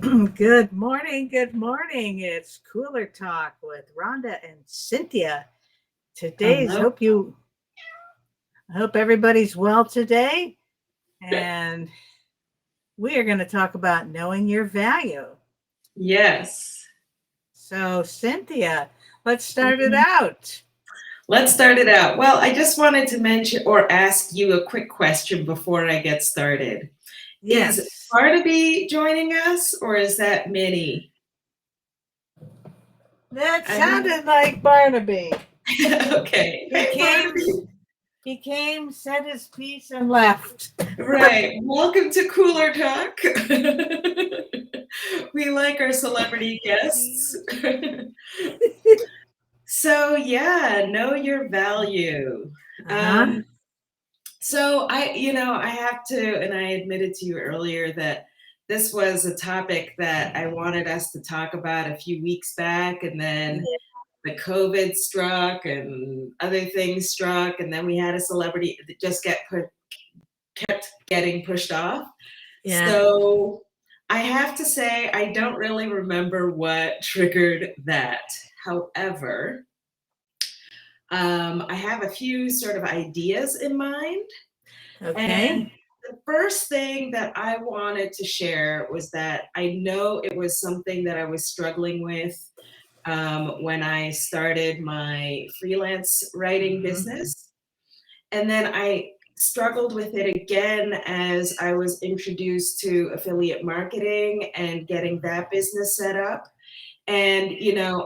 Good morning. Good morning. It's Cooler Talk with Rhonda and Cynthia. Today's Hello. I hope everybody's well today. And we are going to talk about knowing your value. Yes. So, Cynthia, let's start it Mhm. out. Let's start it out. Well, I just wanted to mention or ask you a quick question before I get started. Is Yes. Barnaby joining us or is that Minnie? That I don't. sounded like Barnaby. Okay. He Hey, came, Barnaby. he came, said his piece, and left. Right. Welcome to Cooler Talk. We like our celebrity guests. So, yeah, know your value. Uh-huh. Um, So I have to, and I admitted to you earlier that this was a topic that I wanted us to talk about a few weeks back, and then the COVID struck, and other things struck, and then we had a celebrity that just kept getting pushed off. Yeah. So I have to say I don't really remember what triggered that. However, I have a few sort of ideas in mind. Okay. And the first thing that I wanted to share was that I know it was something that I was struggling with when I started my freelance writing Mhm. business. And then I struggled with it again as I was introduced to affiliate marketing and getting that business set up. And,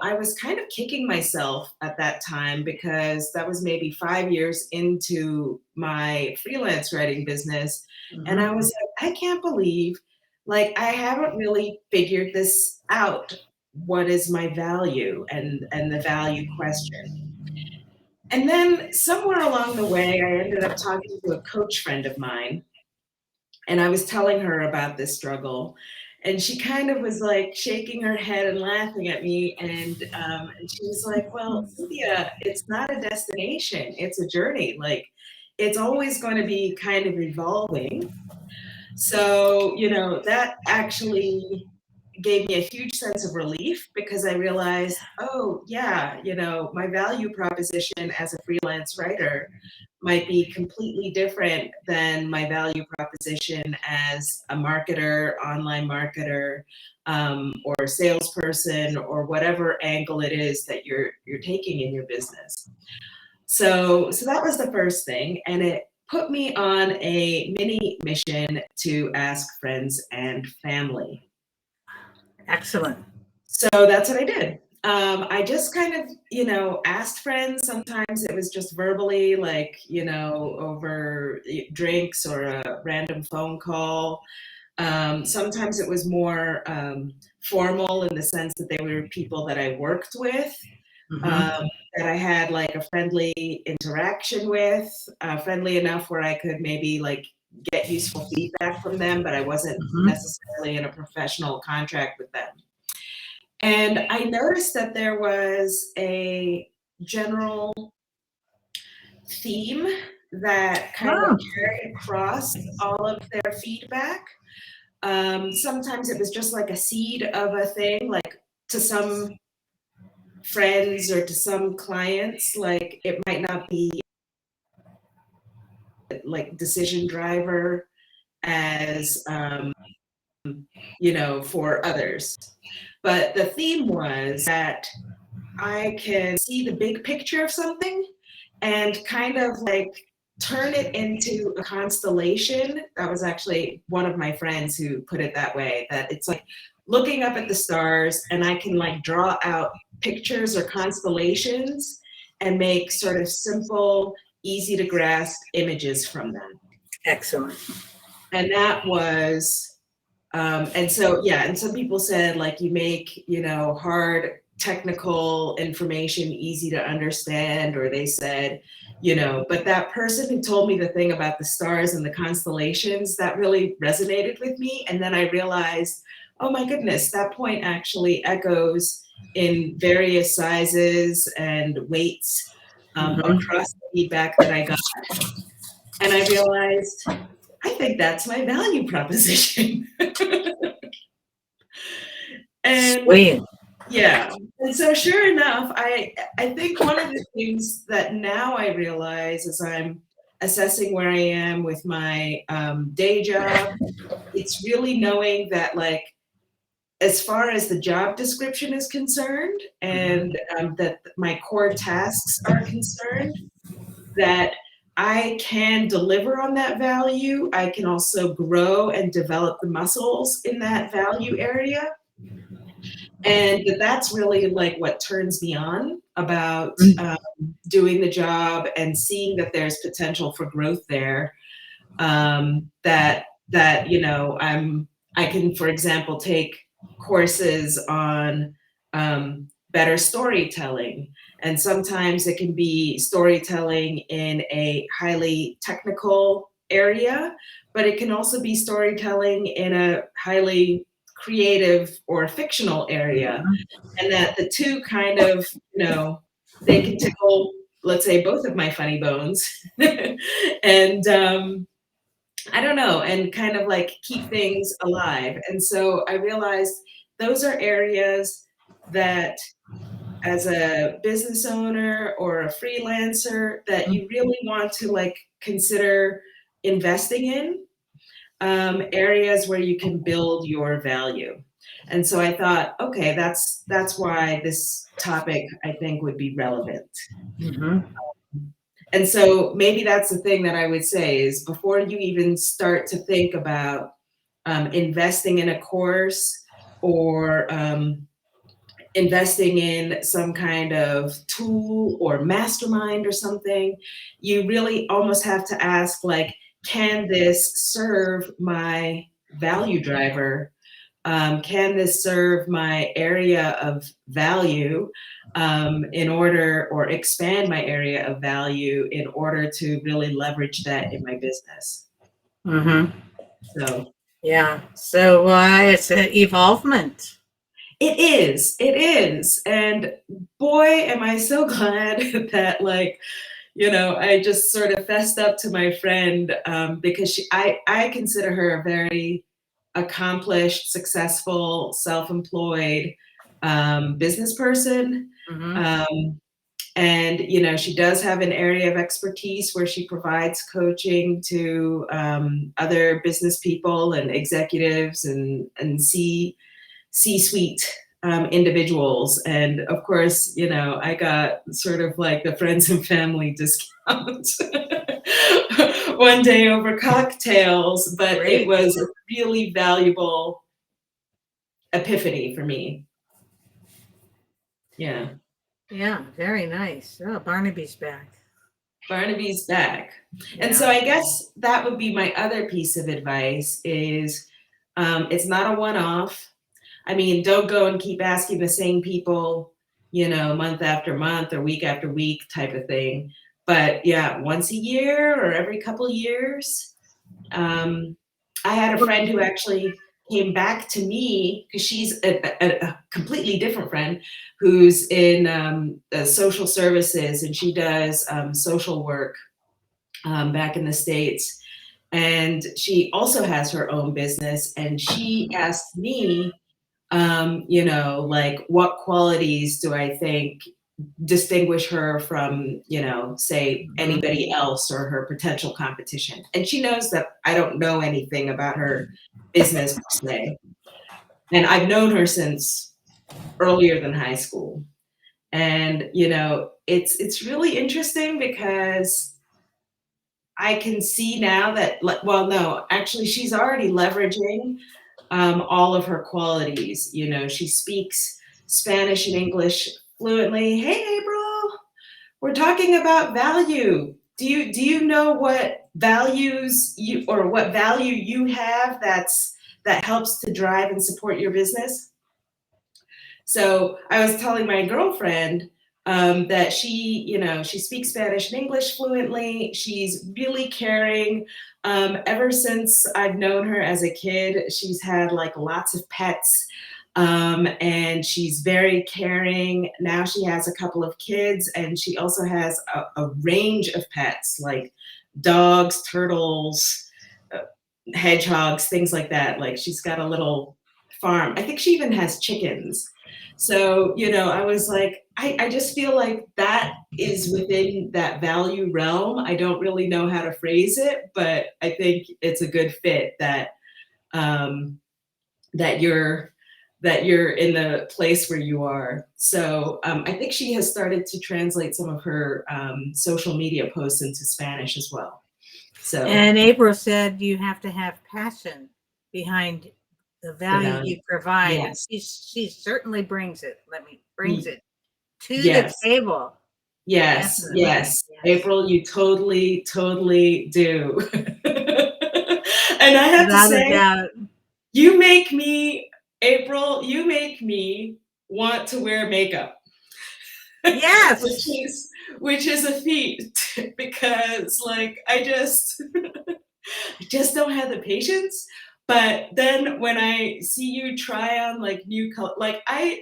I was kind of kicking myself at that time because that was maybe 5 years into my freelance writing business. And I Mhm. was like, I can't believe, like, I haven't really figured this out. What is my value and the value question? And then somewhere along the way, I ended up talking to a coach friend of mine and I was telling her about this struggle. And she kind of was like shaking her head and laughing at me. And she was like, well, Cynthia, it's not a destination, it's a journey. Like, it's always going to be kind of evolving. So, that actually gave me a huge sense of relief because I realized, oh, yeah, my value proposition as a freelance writer might be completely different than my value proposition as a marketer, online marketer, or salesperson, or whatever angle it is that you're taking in your business. So that was the first thing, and it put me on a mini mission to ask friends and family. Excellent. So that's what I did. I just kind of, asked friends. Sometimes it was just verbally, like, over drinks or a random phone call. Sometimes it was more formal in the sense that they were people that I worked with, Mhm. um, that I had like a friendly interaction with, friendly enough where I could maybe like get useful feedback from them, but I wasn't Mhm. necessarily in a professional contract with them. And I noticed that there was a general theme that kind of Oh, carried across all of their feedback. Sometimes it was just like a seed of a thing, like to some friends or to some clients, like it might not be like decision driver as, for others. But the theme was that I can see the big picture of something and kind of like turn it into a constellation. That was actually one of my friends who put it that way, that it's like looking up at the stars and I can like draw out pictures or constellations and make sort of simple, easy to grasp images from them. excellent. And that was and so, yeah, and some people said like you make, hard technical information easy to understand, or they said, but that person who told me the thing about the stars and the constellations, that really resonated with me. And then I realized, oh my goodness, that point actually echoes in various sizes and weights Mhm. across the feedback that I got. And I realized, I think that's my value proposition. And Sweet. yeah. And so sure enough, I think one of the things that now I realize as I'm assessing where I am with my day job, it's really knowing that like as far as the job description is concerned and that my core tasks are concerned, that I can deliver on that value. I can also grow and develop the muscles in that value area. And that's really like what turns me on about doing the job and seeing that there's potential for growth there. That you know I can, for example, take courses on better storytelling, and sometimes it can be storytelling in a highly technical area, but it can also be storytelling in a highly creative or fictional area, and that the two kind of, you know, they can tickle, let's say, both of my funny bones. And I don't know, and kind of like keep things alive. And so I realized those are areas that as a business owner or a freelancer that you really want to like consider investing in, areas where you can build your value. And so I thought, okay, that's why this topic I think would be relevant. Mhm. And so maybe that's the thing that I would say is before you even start to think about investing in a course or investing in some kind of tool or mastermind or something, you really almost have to ask, like, can this serve my value driver? Can this serve my area of value in order, or expand my area of value in order to really leverage that in my business? Mhm. So Yeah. So it's an evolvement. it is. And boy, am I so glad that like, you know, I just sort of fessed up to my friend because I consider her a very accomplished, successful, self-employed business person. Mhm. Um, and you know, she does have an area of expertise where she provides coaching to other business people and executives and C-suite individuals. And of course, you know, I got sort of like the friends and family discount one day over cocktails, but it Great. was a really valuable epiphany for me. Yeah. Yeah. Very nice. Oh, Barnaby's back. Barnaby's back. And so Yeah. I guess that would be my other piece of advice is it's not a one-off. I mean, don't go and keep asking the same people, you know, month after month or week after week type of thing. But yeah, once a year or every couple years. I had a friend who actually came back to me because she's a completely different friend who's in social services, and she does social work back in the States. And she also has her own business. And she asked me, you know, like, what qualities do I think distinguish her from, you know, say Mhm. anybody else or her potential competition? And she knows that I don't know anything about her business per se. And I've known her since earlier than high school. And, you know, it's really interesting because I can see now that, well, no, actually, she's already leveraging all of her qualities. You know, she speaks Spanish and English fluently. Hey, April, we're talking about value. Do you know what values you, or what value you have that helps to drive and support your business? So I was telling my girlfriend that she, you know, she speaks Spanish and English fluently. She's really caring. Ever since I've known her as a kid, she's had like lots of pets. And she's very caring. Now she has a couple of kids, and she also has a range of pets like dogs, turtles, uh, hedgehogs, things like that. Like she's got a little farm. I think she even has chickens. So, I was like, I just feel like that is within that value realm. I don't really know how to phrase it, but I think it's a good fit that um, that you're in the place where you are. So I think she has started to translate some of her social media posts into Spanish as well. So And April said you have to have passion behind the the value value, you provide, and yes, she certainly brings it. Brings Y- it to the yes, table. yes, Definitely, yes. yes, April, you totally, totally do. And I have to without a say, doubt. you make me, April, you make me want to wear makeup. which Yes, is which is a feat because like I just don't have the patience. But then when I see you try on like new color, like I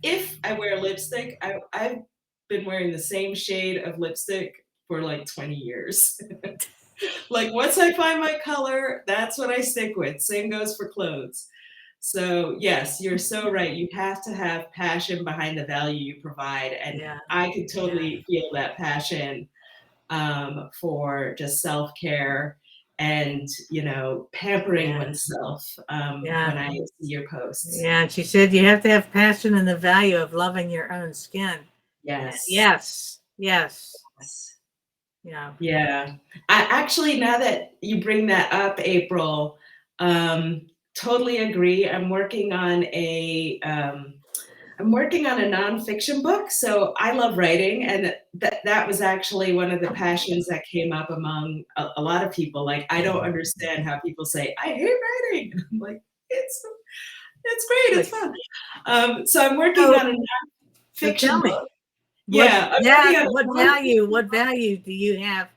if I wear lipstick, I've been wearing the same shade of lipstick for like 20 years. Like once I find my color, that's what I stick with. Same goes for clothes. So yes, you're so right. You have to have passion behind the value you provide, and yeah, I could yeah, totally feel that passion for just self care and pampering yeah, oneself yeah, when I see your posts. yeah. And she said you have to have passion and the value of loving your own skin. Yes. Yes, yes, Yes. yeah. Yeah. I actually, now that you bring that up, April, totally agree. I'm working on a nonfiction book. So I love writing, and that was actually one of the passions that came up among a lot of people. Like, I don't understand how people say, I hate writing. And I'm like, it's great, it's Like, fun. So I'm working so, on a so tell nonfiction me, book. Yeah, I'm working on a what value do you have?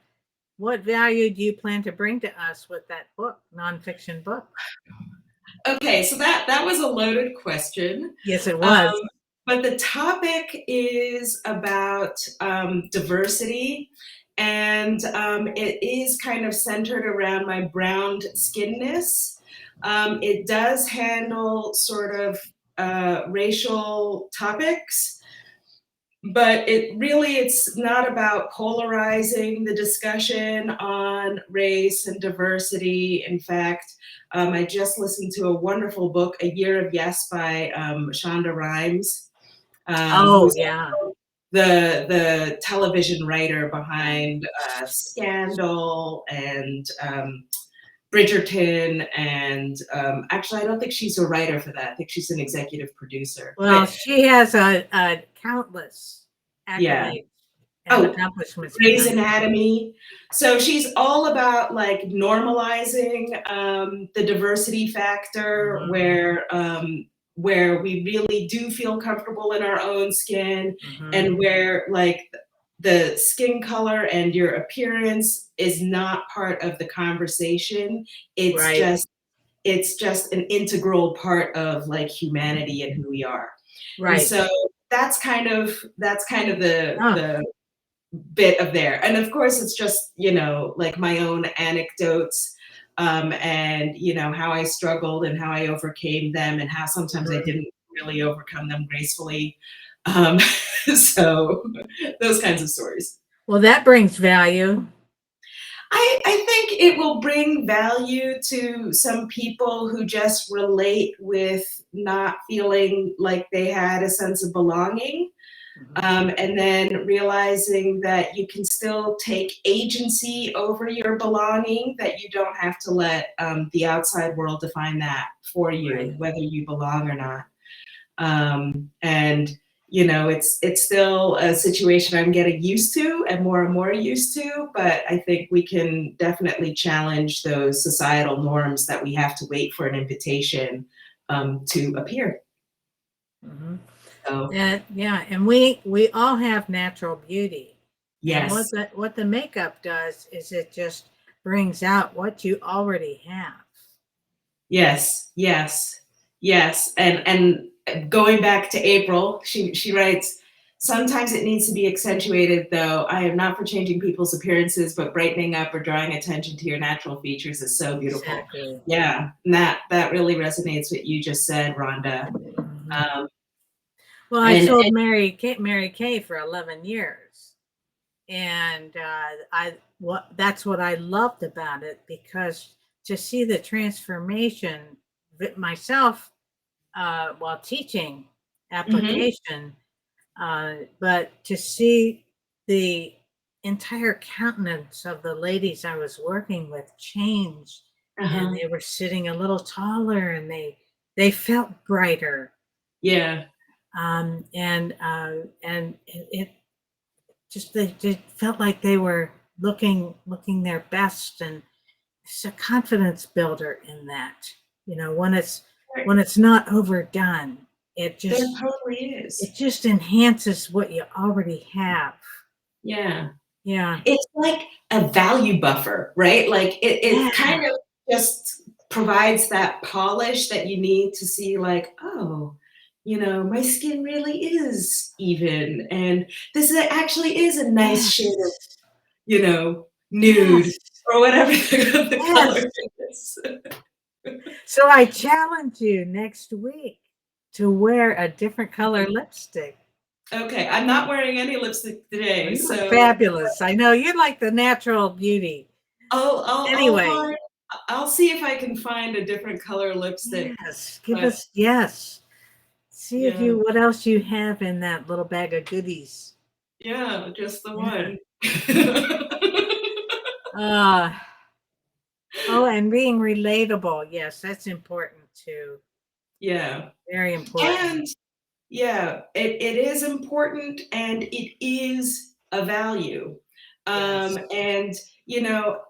What value do you plan to bring to us with that book, nonfiction book? Okay, so that was a loaded question. Yes, it was. Um, but the topic is about diversity, and it is kind of centered around my browned skinness. It does handle sort of racial topics, but it's not about polarizing the discussion on race and diversity. In fact, I just listened to a wonderful book, A Year of Yes by Shonda Rhimes, Oh, who's yeah. the television writer Yeah. behind Scandal and Bridgerton, and actually, I don't think she's a writer for that. I think she's an executive producer. Well, But she has a countless yeah. accolades and Oh, accomplishments Grey's behind her. Anatomy. So she's all about like normalizing the diversity factor Mhm, where we really do feel comfortable in our own skin, mhm. and where like the skin color and your appearance is not part of the conversation. It's Right, just it's just an integral part of like humanity and who we are. And right. so that's kind of Oh, the bit of there. And of course, it's just, like my own anecdotes, and, how I struggled and how I overcame them, and how sometimes I mhm. didn't really overcome them gracefully. Um, so those kinds of stories. Well, that brings value. I think it will bring value to some people who just relate with not feeling like they had a sense of belonging. Mhm. And then realizing that you can still take agency over your belonging, that you don't have to let the outside world define that for Right. you, whether you belong or not. And it's still a situation I'm getting used to and more used to, but I think we can definitely challenge those societal norms that we have to wait for an invitation to appear. Mhm. So And yeah, and we all have natural beauty. And yes. what the makeup does is it just brings out what you already have. Yes, yes, yes. And going back to April, she writes, Sometimes it needs to be accentuated, though. I am not for changing people's appearances, but brightening up or drawing attention to your natural features is so beautiful. Exactly. Yeah, and that really resonates what you just said, Rhonda. Mhm. Um, Well, I and told Mary Kay for 11 years. And that's what I loved about it, because to see the transformation myself while teaching mhm, application, but to see the entire countenance of the ladies I was working with change, and uh-huh, they were sitting a little taller, and they felt brighter, yeah, and it just they felt like they were looking their best, and it's a confidence builder in that. When it's not overdone, it there just totally is. it just enhances what you already have. Yeah. Yeah. It's like a value buffer, right? Like, it Yeah. kind of just provides that polish that you need to see like, "Oh, my skin really is even, and this actually is a nice shade of, Yes. nude," Yes. or whatever the color Yes. is. So I challenge you next week to wear a different color lipstick. Okay, I'm not wearing any lipstick Well, today, you look so fabulous. I know you like the natural beauty. I'll Anyway, find I'll see if I can find a different color lipstick, yes, give but us yes. See if yeah. you what else you have in that little bag of goodies. Yeah, just the Yeah. one. Uh, oh, and being relatable. Yes, that's important too. Yeah, Very important. and yeah, it is important and it is a value. Yes. And,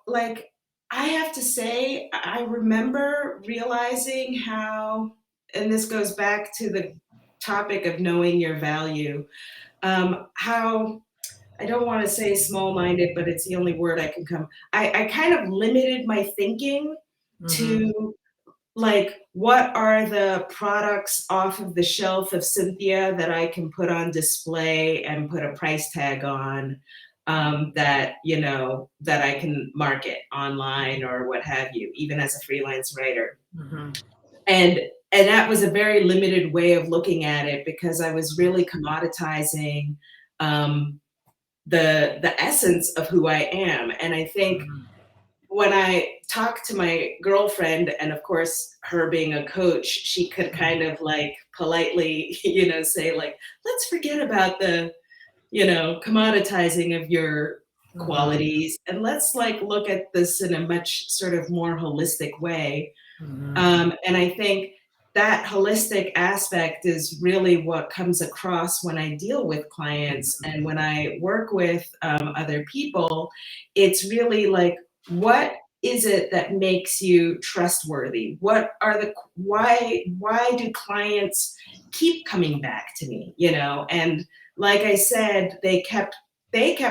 like, I have to say, I remember realizing how, and this goes back to the topic of knowing your value, how I don't want to say small-minded, but it's the only word I can come. I kind of limited my thinking Mhm. to like what are the products off of the shelf of Cynthia that I can put on display and put a price tag on, that I can market online or what have you, even as a freelance writer. Mhm. And and that was a very limited way of looking at it because I was really commoditizing um, the essence of who I am. And I think Mhm. when I talk to my girlfriend, and of course, her being a coach, she could kind of like politely, say like, let's forget about the, commoditizing of your Mhm. qualities and let's like look at this in a much sort of more holistic way. Mhm. And I think that holistic aspect is really what comes across when I deal with clients and when I work with other people. It's really like, what is it that makes you trustworthy? What are the why do clients keep coming back to me? And like I said, they kept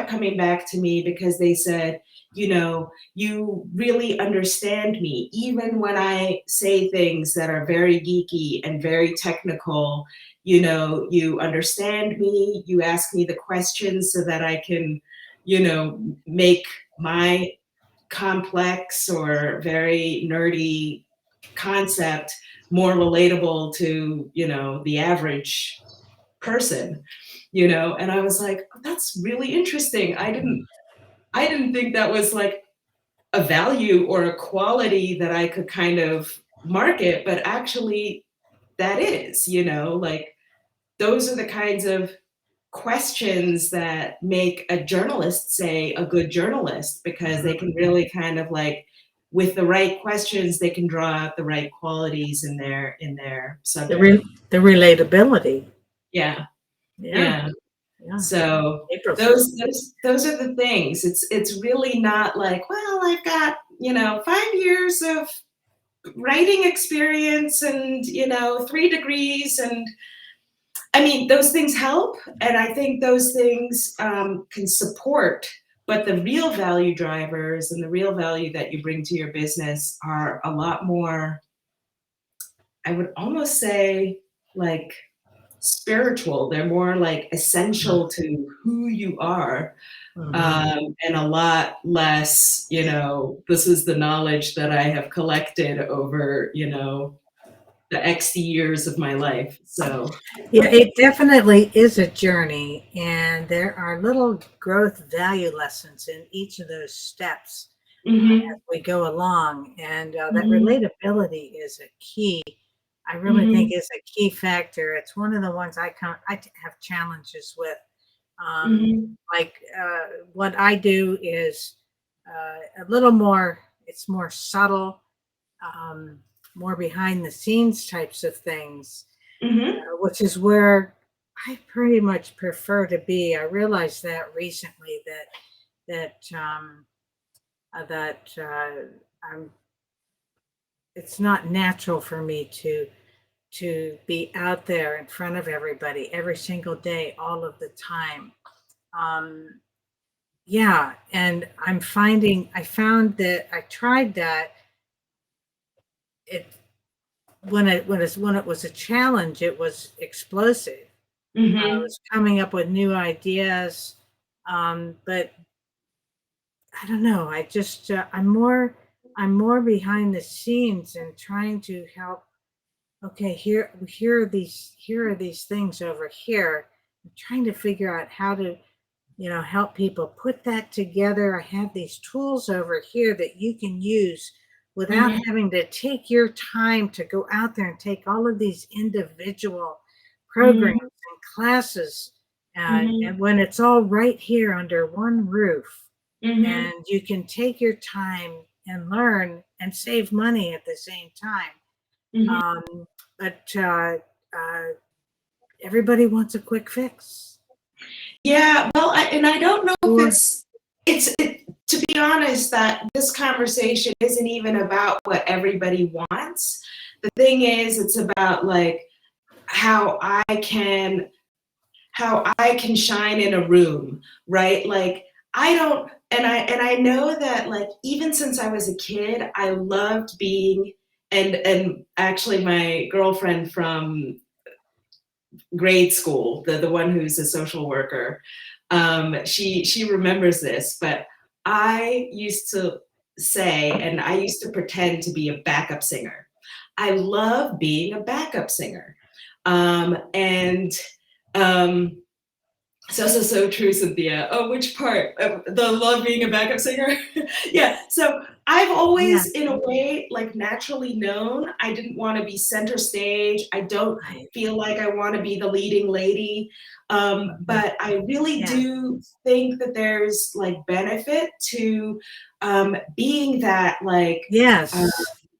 coming back to me because they said, you really understand me. Even when I say things that are very geeky and very technical, you understand me. You ask me the questions so that I can, make my complex or very nerdy concept more relatable to, the average person, and I was like, "Oh, that's really interesting. I didn't think that was like a value or a quality that I could kind of market, but actually that is, like those are the kinds of questions that make a journalist say a good journalist because they can really kind of like with the right questions they can draw out the right qualities in their The subject. the relatability. Yeah, Yeah. yeah. Yeah. So April says. those are the things. It's really not like, well, I've got, 5 years of writing experience and, 3 degrees, and I mean, those things help, and I think those things, can support, but the real value drivers and the real value that you bring to your business are a lot more, I would almost say, like, spiritual. They're more like essential to who you are, Mhm. and a lot less, this is the knowledge that I have collected over, the X years of my life. So, Yeah, it definitely is a journey, and there are little growth value lessons in each of those steps mhm, as we go along. And that mhm, relatability is a key. I really think mhm, is a key factor. It's one of the ones have challenges with. mhm, What I do is a little more. It's more subtle, um, more behind the scenes types of things, mhm, which is where I pretty much prefer to be. I realized that recently that I'm. It's not natural for me to be out there in front of everybody every single day, all of the time. Um, yeah, and I found that I tried that it when it was a challenge, it was explosive. I mhm, was coming up with new ideas, but I don't know. I'm more behind the scenes and trying to help. Okay, here are these things over here. I'm trying to figure out how to help people put that together. I have these tools over here that you can use without mhm, having to take your time to go out there and take all of these individual programs mhm, and classes. And mhm, when it's all right here under one roof, mhm, and you can take your time and learn and save money at the same time. mhm. But everybody wants a quick fix. Yeah, well, I don't know if Or to be honest, that this conversation isn't even about what everybody wants. The thing is, it's about like how I can how I can shine in a room, right? Like I don't and I know that like even since I was a kid, I loved being and actually my girlfriend from grade school, the one who's a social worker, she remembers this, but I used to say, and I used to pretend to be a backup singer. I love being a backup singer. And um, so true, Cynthia. Oh, which part? The love being a backup singer? Yeah. So I've yeah, always, in a way, like naturally known I didn't want to be center stage. I don't right. feel like I want to be the leading lady. Mhm. But I really Yeah. do think that there's like benefit to being that like uh, Yes.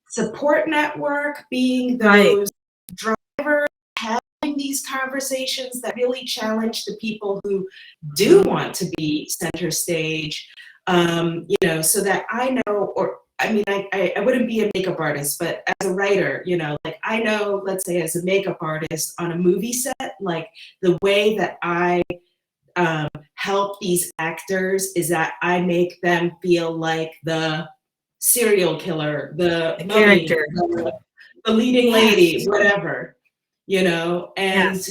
support network, being Right. those drivers, having these conversations that really challenge the people who do Mhm. want to be center stage, so that I know, or I mean, I wouldn't be a makeup artist, but as a writer, like I know, let's say as a makeup artist on a movie set, like the way that I help these actors is that I make them feel like the serial killer, the The mummy, character. the leading lady, Yes. whatever, and Yes.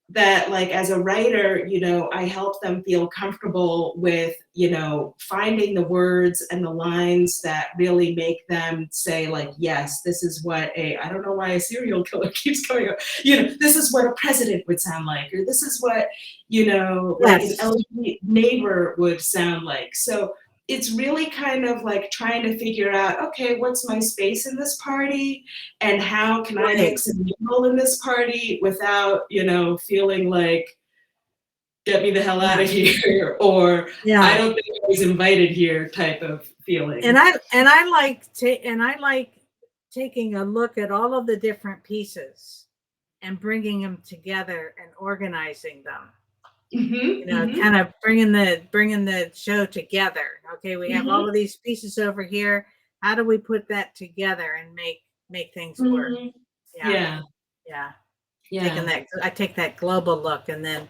that like as a writer, I help them feel comfortable with, finding the words and the lines that really make them say like, yes, this is what I don't know why a serial killer keeps coming up, this is what a president would sound like, or this is what, like an Yes. elderly neighbor would sound like. So it's really kind of like trying to figure out, okay, what's my space in this party? And how can I Right. mix and mingle in this party without, feeling like, get me the hell out Yeah. of here, or I Yeah. don't think I was invited here type of And feeling. I like taking a look at all of the different pieces and bringing them together and organizing them. Hmm, hmm, Kind of bringing the show together. Okay, we have all hmm, of these pieces over here. How do we put that together and make things work? hmm. Yeah, Yeah, yeah. yeah, I take that global look and then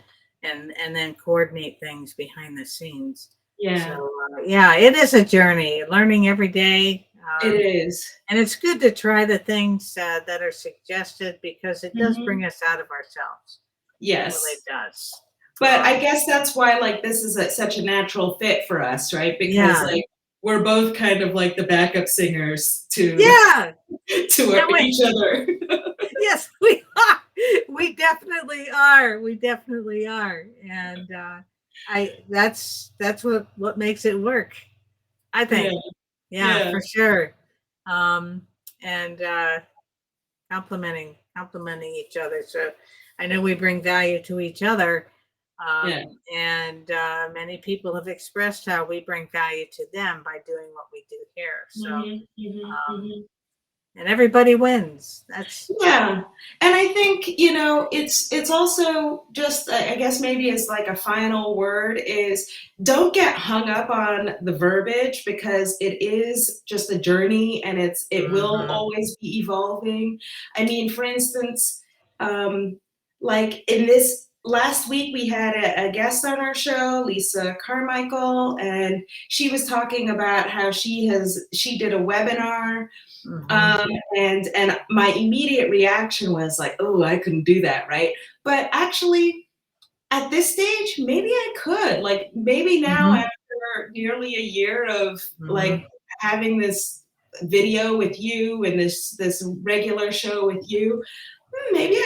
coordinate things behind the scenes. So yeah. yeah, it is a journey, learning every day. It is. And it's good to try the things that are suggested because it does Mhm. bring us out of ourselves. It really Yes. does. But I guess that's why, like, this is such a natural fit for us, right? Because, Yeah. like, we're both kind of like the backup singers to Yeah. to And we, each other. yes, we are. We definitely are. We definitely are. And that's what makes it work, I Yeah, think. Yeah, yeah, for sure. Um, and complimenting each other. So I know we bring value to each other. yeah. And many people have expressed how we bring value to them by doing what we do here. So, Mhm, mhm, um, mhm. and everybody wins. That's Yeah, and I think, it's also just, I guess maybe as like a final word is don't get hung up on the verbiage because it is just a journey and it will mhm, always be evolving. I mean, for instance, um, like in this last week, we had a guest on our show, Lisa Carmichael, and she was talking about how she did a webinar mhm, um, and my immediate reaction was like, "Oh, I couldn't do that," right? But actually, at this stage, maybe I could. Like, maybe now mhm, after nearly a year of mhm, like having this video with you and this regular show with you, maybe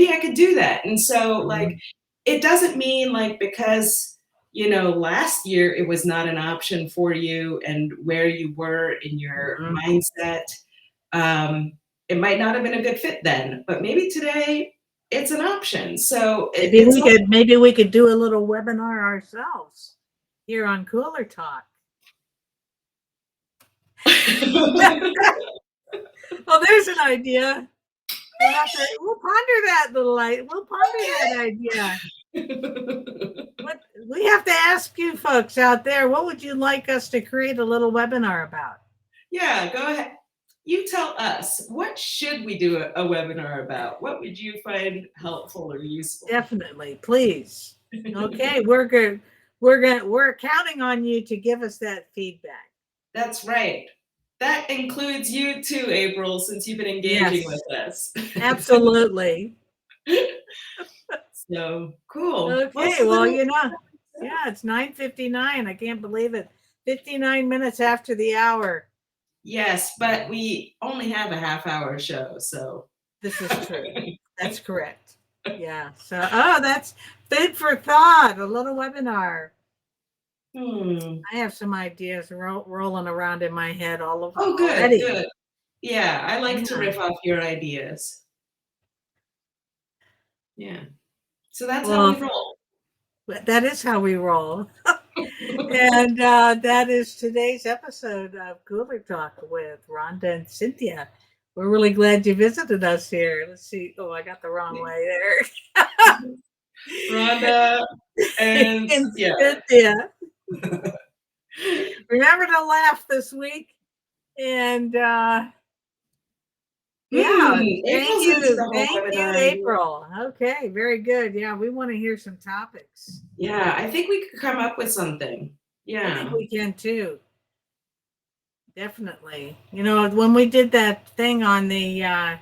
I could do that. And so, like, mhm, it doesn't mean like because last year it was not an option for you and where you were in your mhm. mindset um, it might not have been a good fit then, but maybe today it's an option. So it's all Maybe we could do a little webinar ourselves here on Cooler Talk. Well, there's an idea. We'll ponder that we'll ponder that idea. What we have to ask you folks out there, what would you like us to create a little webinar about? Yeah, go ahead. You tell us, what should we do a webinar about? What would you find helpful or useful? Definitely, please. Okay, we're good. We're counting on you to give us that feedback. That's right. That includes you too, April, since you've been engaging with Yes, us. absolutely. So cool. Well, Okay, so well, then yeah, it's 9:59. I can't believe it. 59 minutes after the hour. yes, but we only have a half hour show, so This is true. That's correct. Yeah. So, that's food for thought, a little webinar. hmm. I have some ideas rolling around in my head all of Oh, good, already. good. Yeah, I like to Yeah. riff off your ideas. Yeah. So that's how we Well, roll. that is how we roll. And that is today's episode of Cooler Talk with Rhonda and Cynthia. We're really glad you visited us here. Let's see. Oh, I got the wrong way Rhonda there. and And Cynthia. Cynthia. Remember to laugh this week. And yeah, April's into the whole Thank you, webinar idea. April. Okay, very good. Yeah, we want to hear some topics. Yeah, I think we could come up with something. I think Yeah. we can too. Definitely. When we did that thing on the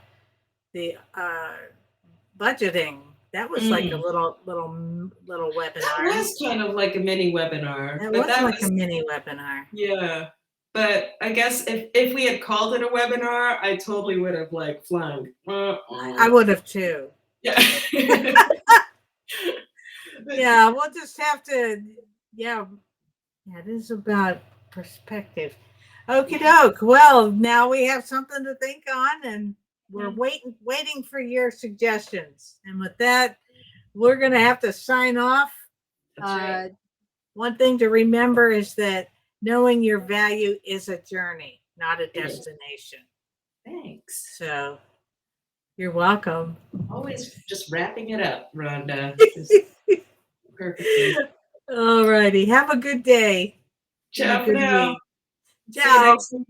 budgeting, that was like a Mm. little That webinar. was kind of like a mini webinar, That but was that like a was mini webinar. yeah. But I guess if we had called it a webinar, I totally would have like flung. I would have too. Yeah. Yeah, we'll just have to. Yeah, yeah, it is about perspective. Okie Yeah. doke. Well, now we have something to think on, and we're Mm, waiting for your suggestions. And with that, we're going to have to sign off. that's right. Uh, one thing to remember is that knowing your value is a journey, not a It is. destination. Thanks. So you're welcome. Always just wrapping it up, Rhonda. Just perfectly. All righty. Have a good day and a Ciao for good now. week. See you Ciao. next week.